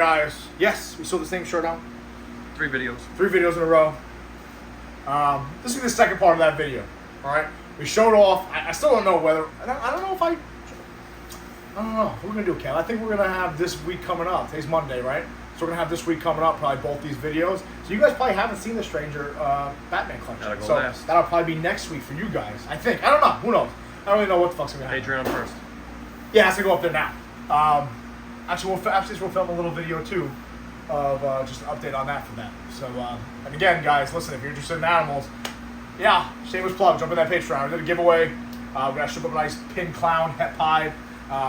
guys. Yes, we sold the same shirt out. 3 videos. 3 videos in a row. This is the second part of that video. All right, we showed off. I still don't know whether. I don't know if I don't know. What we're gonna do, Cal? I think we're gonna have this week coming up. Today's Monday, right? So we're gonna have this week coming up, probably both these videos. So you guys probably haven't seen the Stranger Batman collection. Go so last. that'll probably be next week for you guys. I think. I don't know. Who knows? I don't really know what the fuck's gonna happen. Patreon first. Yeah, it's gonna go up there now. Actually, we'll film a little video too of just an update on that for that. So, and again, guys, listen, if you're interested in animals, yeah, shameless plug, jump in that Patreon. We did a giveaway. We're gonna ship up a nice pin clown het pied.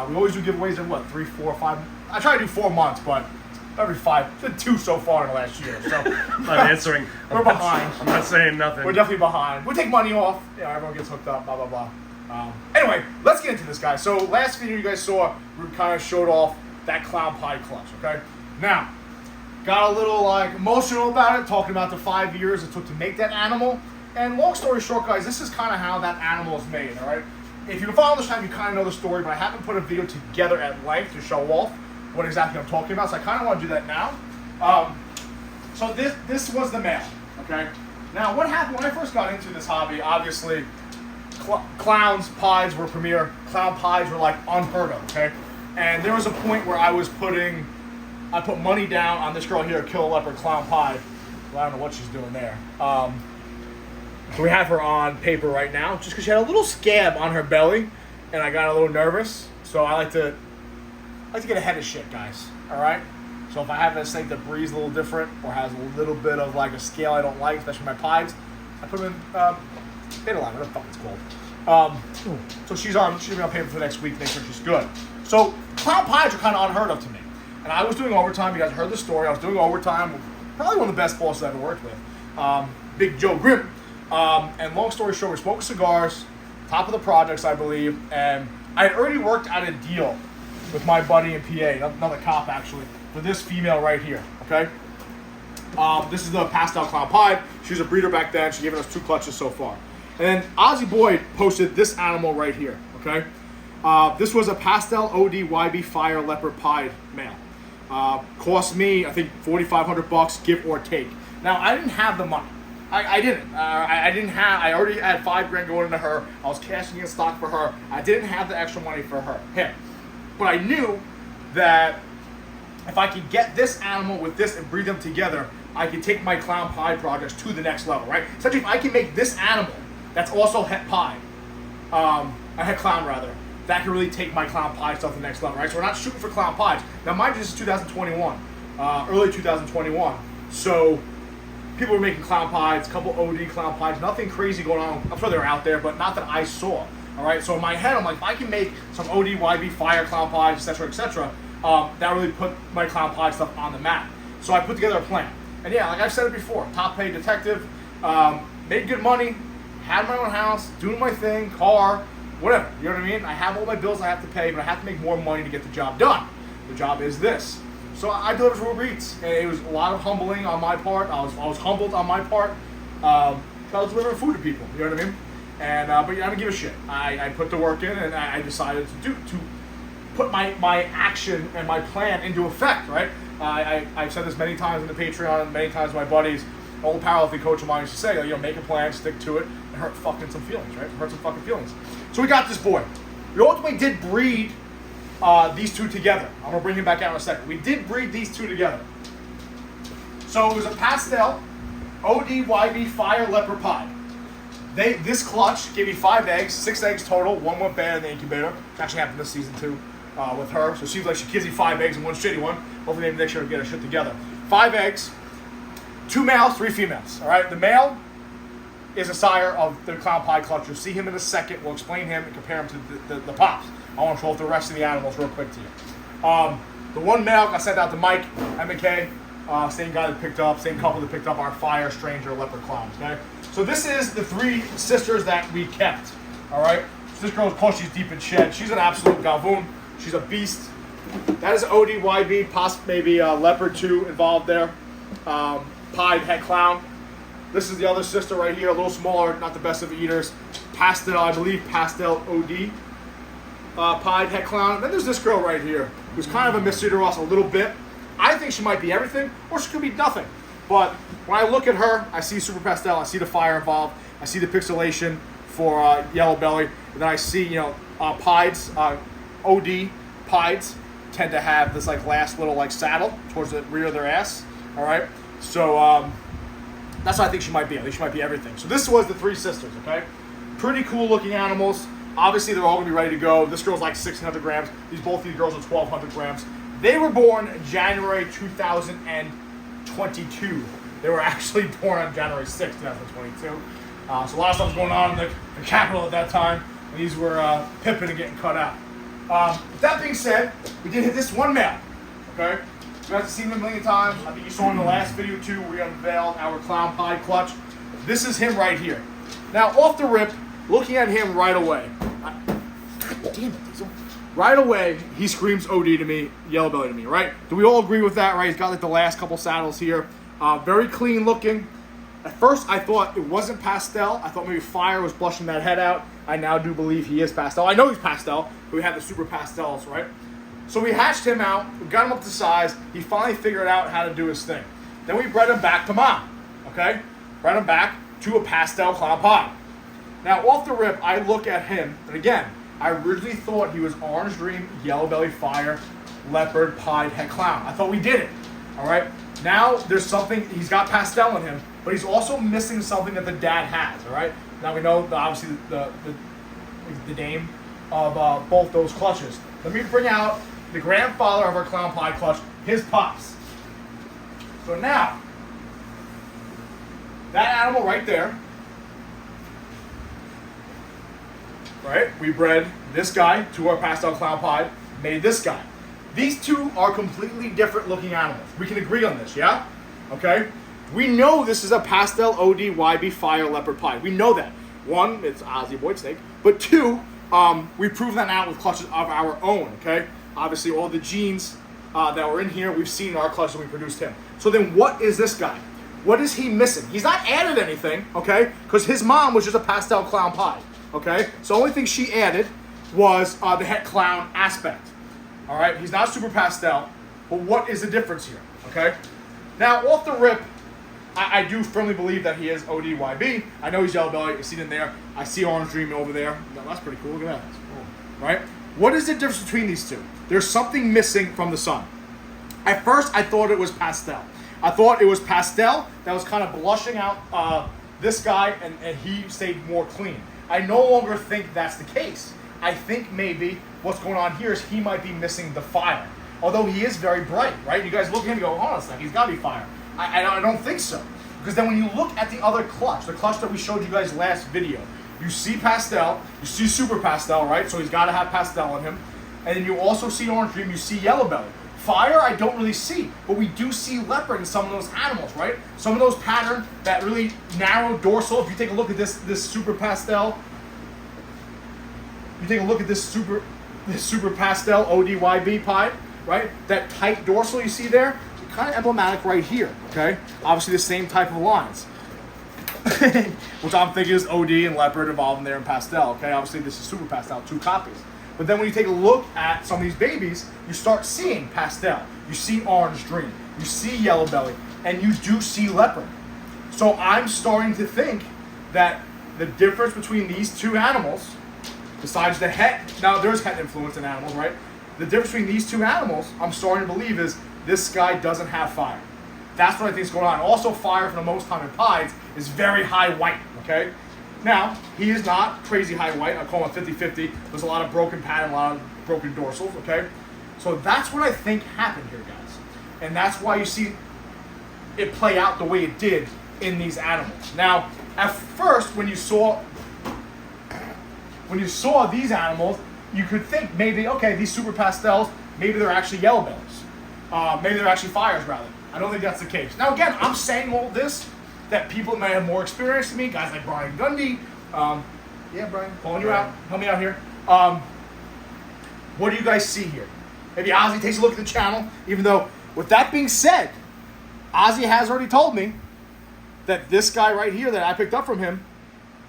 We always do giveaways in what, 3, 4, 5. I try to do 4 months, but every 5, did 2 so far in the last year. So I'm not answering. We're behind. I'm not saying nothing. We're definitely behind. We take money off. You know, everyone gets hooked up. Blah blah blah. Anyway, let's get into this, guys. So last video you guys saw, we kind of showed off that clown pie clutch. Okay. Now, got a little like emotional about it, talking about the 5 years it took to make that animal. And long story short, guys, this is kind of how that animal is made. All right. If you've been following this time, you kind of know the story, but I haven't put a video together at length to show off what exactly I'm talking about. So I kind of want to do that now. So this was the male. Okay. Now, what happened when I first got into this hobby? Obviously, clowns, pies were premier. Clown pies were like unheard of. Okay. And there was a point where I put money down on this girl here, Kill a Leopard Clown Pie. Well, I don't know what she's doing there. So we have her on paper right now, just because she had a little scab on her belly, and I got a little nervous. So I like to get ahead of shit, guys. All right. So if I have a snake that breathes a little different or has a little bit of like a scale I don't like, especially my pies, I put them in beta line, whatever the fuck it's called. So she's gonna be on paper for the next week, make sure she's good. So clown pies are kind of unheard of to me. And I was doing overtime. You guys heard the story. I was doing overtime with probably one of the best bosses I've ever worked with, Big Joe Grimm. And long story short, we're smoking cigars, top of the projects, I believe. And I had already worked out a deal with my buddy in PA, another cop actually, for this female right here, okay? This is the pastel clown pie. She was a breeder back then. She's given us 2 clutches so far. And then Ozzy Boyd posted this animal right here, okay? This was a pastel OD YB Fire Leopard Pied male. Cost me, I think, $4,500, give or take. Now, I didn't have the money. I didn't. I already had $5 grand going into her. I was cashing in stock for her. I didn't have the extra money for him. But I knew that if I could get this animal with this and breed them together, I could take my clown pie projects to the next level, right? Essentially, if I can make this animal that's also het pie, a het clown rather, that can really take my clown pie stuff to the next level, right? So we're not shooting for clown pies. Now, mind you, this is 2021, early 2021. So people were making clown pies, a couple OD clown pies, nothing crazy going on. I'm sure they're out there, but not that I saw. All right. So in my head, I'm like, if I can make some OD YB Fire clown pies, etc., that really put my clown pie stuff on the map. So I put together a plan. And yeah, like I've said it before, top paid detective, made good money, had my own house, doing my thing, car, whatever. You know what I mean? I have all my bills I have to pay, but I have to make more money to get the job done. The job is this. So I delivered for Uber Eats, and it was a lot of humbling on my part. I was humbled on my part. I was delivering food to people. You know what I mean? And but I didn't give a shit. I put the work in, and I decided to put my action and my plan into effect. Right? I've said this many times in the Patreon, many times to my buddies. Old powerlifting coach of mine used to say, you know, make a plan, stick to it, and hurt fucking some feelings, right? Hurt some fucking feelings. So we got this boy. We ultimately did breed these 2 together. I'm gonna bring him back out in a second. We did breed these 2 together. So it was a pastel OD YB Fire Leopard Pie. This clutch gave me 5 eggs, 6 eggs total. 1 went bad in the incubator. Which actually happened this season too with her. So it seems like she gives me 5 eggs and 1 shitty one. Hopefully maybe next year we'll get her shit together. 5 eggs, 2 males, 3 females. All right. The male is a sire of the clown pie clutch. You'll see him in a second. We'll explain him and compare him to the pops. I want to show off the rest of the animals real quick to you. The 1 male I sent out to Mike, M&K, same guy that picked up, same couple that picked up our Fire Stranger Leopard Clowns, okay? So this is the 3 sisters that we kept, all right? So this girl, of course, she's deep in shed. She's an absolute gavoon. She's a beast. That is ODYB, possibly maybe Leopard 2 involved there. Pied het clown. This is the other sister right here, a little smaller, not the best of eaters. Pastel, I believe, pastel OD. Pied het clown. And then there's this girl right here, who's kind of a miseater also a little bit. I think think she might be everything, or she could be nothing. But when I look at her, I see super pastel, I see the fire involved, I see the pixelation for yellow belly, and then I see, pieds, OD pieds tend to have this like last little like saddle towards the rear of their ass. All right, so that's what I think she might be. I think she might be everything. So this was the three sisters. Okay, pretty cool looking animals. Obviously, they're all gonna be ready to go. This girl's like 1,600 grams. Both these girls are 1,200 grams. They were born January 2022. They were actually born on January 6th, 2022. So a lot of stuff was going on in the capital at that time. These were pipping and getting cut out. With that being said, we did hit this one male. Okay, you guys have seen him a million times. I think you saw in the last video too. We unveiled our clown pied clutch. This is him right here. Now, off the rip, looking at him right away. Right away, he screams OD to me, yellow belly to me, right? Do we all agree with that, right? He's got like the last couple saddles here. Very clean looking. At first, I thought it wasn't pastel. I thought maybe fire was blushing that head out. I now do believe he is pastel. I know he's pastel, but we have the super pastels, right? So we hatched him out. We got him up to size. He finally figured out how to do his thing. Then we bred him back to mom, okay? Bred him back to a pastel clown pied. Now, off the rip, I look at him, and again, I originally thought he was orange dream, yellow belly, fire, leopard, pied, het clown. I thought we did it, all right? Now, there's something, he's got pastel in him, but he's also missing something that the dad has, all right? Now we know, obviously, the name of both those clutches. Let me bring out the grandfather of our clown pied clutch, his pops. So now, that animal right there, right? We bred this guy to our pastel clown pied, made this guy. These two are completely different looking animals. We can agree on this, yeah? Okay? We know this is a pastel OD YB fire leopard pied. We know that. One, it's Ozzy Boyd Snake, but two, we've proven that out with clutches of our own, okay? Obviously, all the genes that were in here, we've seen in our clutches when we produced him. So then what is this guy? What is he missing? He's not added anything, okay? Because his mom was just a pastel clown pied. Okay, so the only thing she added was the het clown aspect. All right, he's not super pastel, but what is the difference here? Okay, now off the rip, I do firmly believe that he is ODYB. I know he's yellow belly. You see it in there. I see orange dream over there. No, that's pretty cool. Look at that. That's cool. Right? What is the difference between these two? There's something missing from the sun. At first, I thought it was pastel. I thought it was pastel that was kind of blushing out this guy, and he stayed more clean. I no longer think that's the case. I think maybe what's going on here is he might be missing the fire. Although he is very bright, right? You guys look at him and go, hold on a second, he's got to be fire. I don't think so. Because then when you look at the other clutch, the clutch that we showed you guys last video, you see pastel, you see super pastel, right? So he's got to have pastel in him. And then you also see orange dream, you see yellow belly. Fire, I don't really see, but we do see leopard in some of those animals, right? Some of those pattern, that really narrow dorsal. If you take a look at this super pastel, you take a look at this super pastel ODYB pied, right? That tight dorsal you see there, kind of emblematic right here, okay? Obviously the same type of lines, which I'm thinking is OD and leopard involved in there in pastel, okay? Obviously this is super pastel, 2 copies. But then when you take a look at some of these babies, you start seeing pastel. You see orange dream. You see yellow belly. And you do see leopard. So I'm starting to think that the difference between these two animals, besides the het, now there's het influence in animals, right? The difference between these two animals, I'm starting to believe is this guy doesn't have fire. That's what I think is going on. Also, fire for the most time in pieds is very high white, okay? Now, he is not crazy high white. I call him 50-50. There's a lot of broken pattern, a lot of broken dorsals, okay? So that's what I think happened here, guys. And that's why you see it play out the way it did in these animals. Now, at first, when you saw these animals, you could think maybe, okay, these super pastels, maybe they're actually yellow bellies. Maybe they're actually fires, rather. I don't think that's the case. Now, again, I'm saying all this that people may have more experience than me, guys like Brian Gundy. Yeah, Brian, calling you out. Help me out here. What do you guys see here? Maybe Ozzy takes a look at the channel, even though, with that being said, Ozzy has already told me that this guy right here that I picked up from him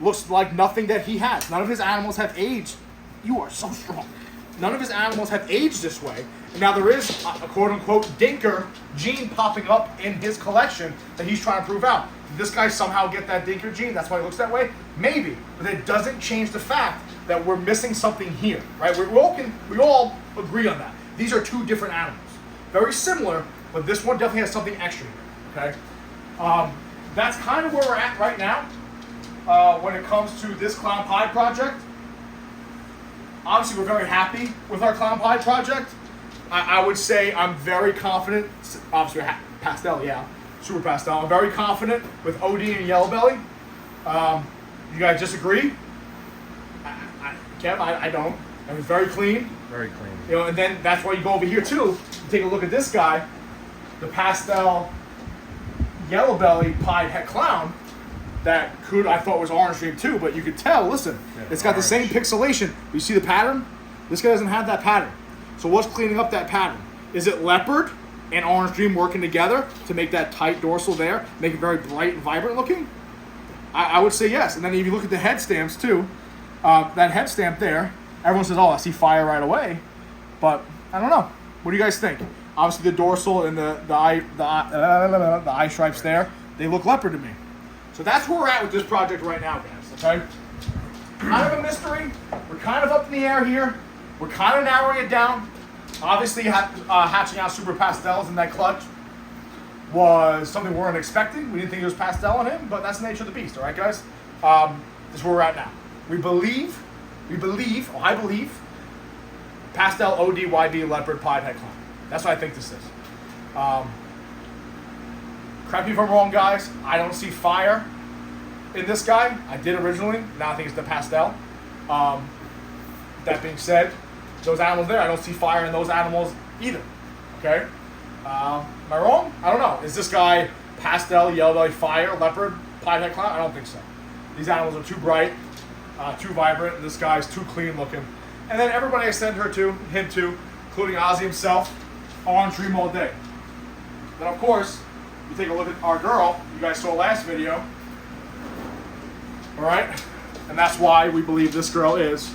looks like nothing that he has. None of his animals have aged. You are so strong. none of his animals have aged this way. And now there is a quote-unquote dinker gene popping up in his collection that he's trying to prove out. Did this guy somehow get that dinker gene? That's why he looks that way? Maybe. But it doesn't change the fact that we're missing something here, right? We all agree on that. These are two different animals. Very similar, but this one definitely has something extra here, okay? That's kind of where we're at right now when it comes to this clown pie project. Obviously, we're very happy with our clown pie project. I would say I'm very confident. Obviously, pastel, yeah, super pastel. I'm very confident with OD and Yellow Belly. You guys disagree? Kev, I don't. And it's very clean. Very clean. You know, and then that's why you go over here too. You take a look at this guy, the pastel Yellow Belly pied het clown. That I thought was orange dream too, but you could tell. Listen, yeah, it's got the same pixelation. You see the pattern? This guy doesn't have that pattern. So what's cleaning up that pattern? Is it leopard and orange dream working together to make that tight dorsal there, make it very bright and vibrant looking? I would say yes. And then if you look at the head stamps too, that head stamp there, everyone says, "Oh, I see fire right away," but I don't know. What do you guys think? Obviously, the dorsal and the eye stripes there, they look leopard to me. So that's where we're at with this project right now, guys, okay? Kind of a mystery. We're kind of up in the air here. We're kind of narrowing it down. Obviously, hatching out super pastels in that clutch was something we weren't expecting. We didn't think it was pastel on him, but that's the nature of the beast, all right, guys? This is where we're at now. I believe, pastel ODYB leopard pied het clown. That's what I think this is. Correct me if I'm wrong, guys. I don't see fire in this guy. I did originally. Now I think it's the pastel. That being said, those animals there, I don't see fire in those animals either. Okay? Am I wrong? I don't know. Is this guy pastel, yellow belly, fire, leopard, pied het clown? I don't think so. These animals are too bright, too vibrant, and this guy's too clean looking. And then everybody I send him to, including Ozzy himself, orange dream all day. Then of course, you take a look at our girl, you guys saw last video, all right? And that's why we believe this girl is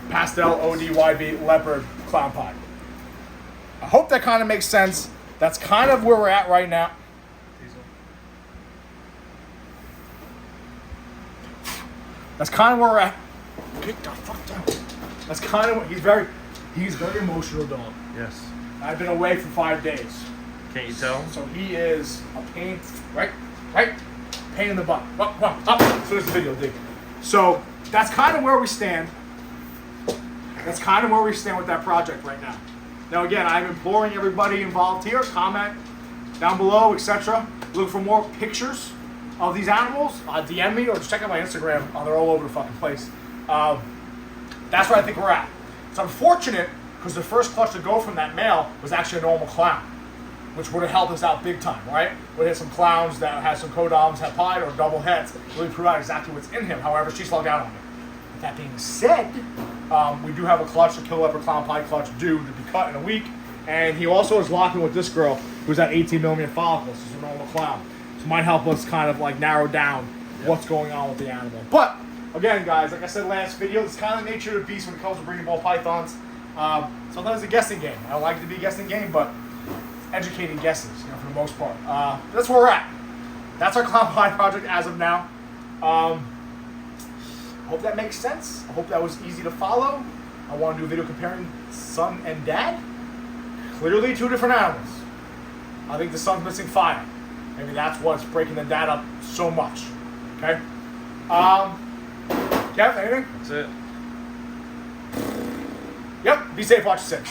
pastel ODYB leopard clown pie. I hope that kind of makes sense. That's kind of where we're at right now. That's kind of where we're at. Get the fuck down. That's kind of what he's very emotional dog. Yes. I've been away for 5 days. Can't you tell? So he is a pain, right? Pain in the butt. Up. So there's the video, dig. So that's kind of where we stand. That's kind of where we stand with that project right now. Now again, I'm imploring everybody involved here, comment down below, etc. Look for more pictures of these animals. DM me or just check out my Instagram. They're all over the fucking place. That's where I think we're at. It's unfortunate because the first clutch to go from that male was actually a normal clown, which would have helped us out big time, right? We had some clowns that had some codoms, had pied, or double heads, really prove out exactly what's in him. However, she slugged out on me. With that being said, we do have a clutch, a kill leopard clown pie clutch due to be cut in a week, and he also is locking with this girl who's at 18 millimeter follicles. This is a normal clown. So it might help us kind of like narrow down what's going on with the animal. But again, guys, like I said last video, it's kind of the nature of the beast when it comes to breeding ball pythons. Sometimes it's a guessing game. I don't like it to be a guessing game, but educating guesses, for the most part. That's where we're at. That's our clown pie project as of now. Hope that makes sense. I hope that was easy to follow. I want to do a video comparing son and dad. Clearly two different animals. I think the son's missing fire. Maybe that's what's breaking the dad up so much. Okay? Kev, anything? That's it. Yep. Be safe. Watch 6.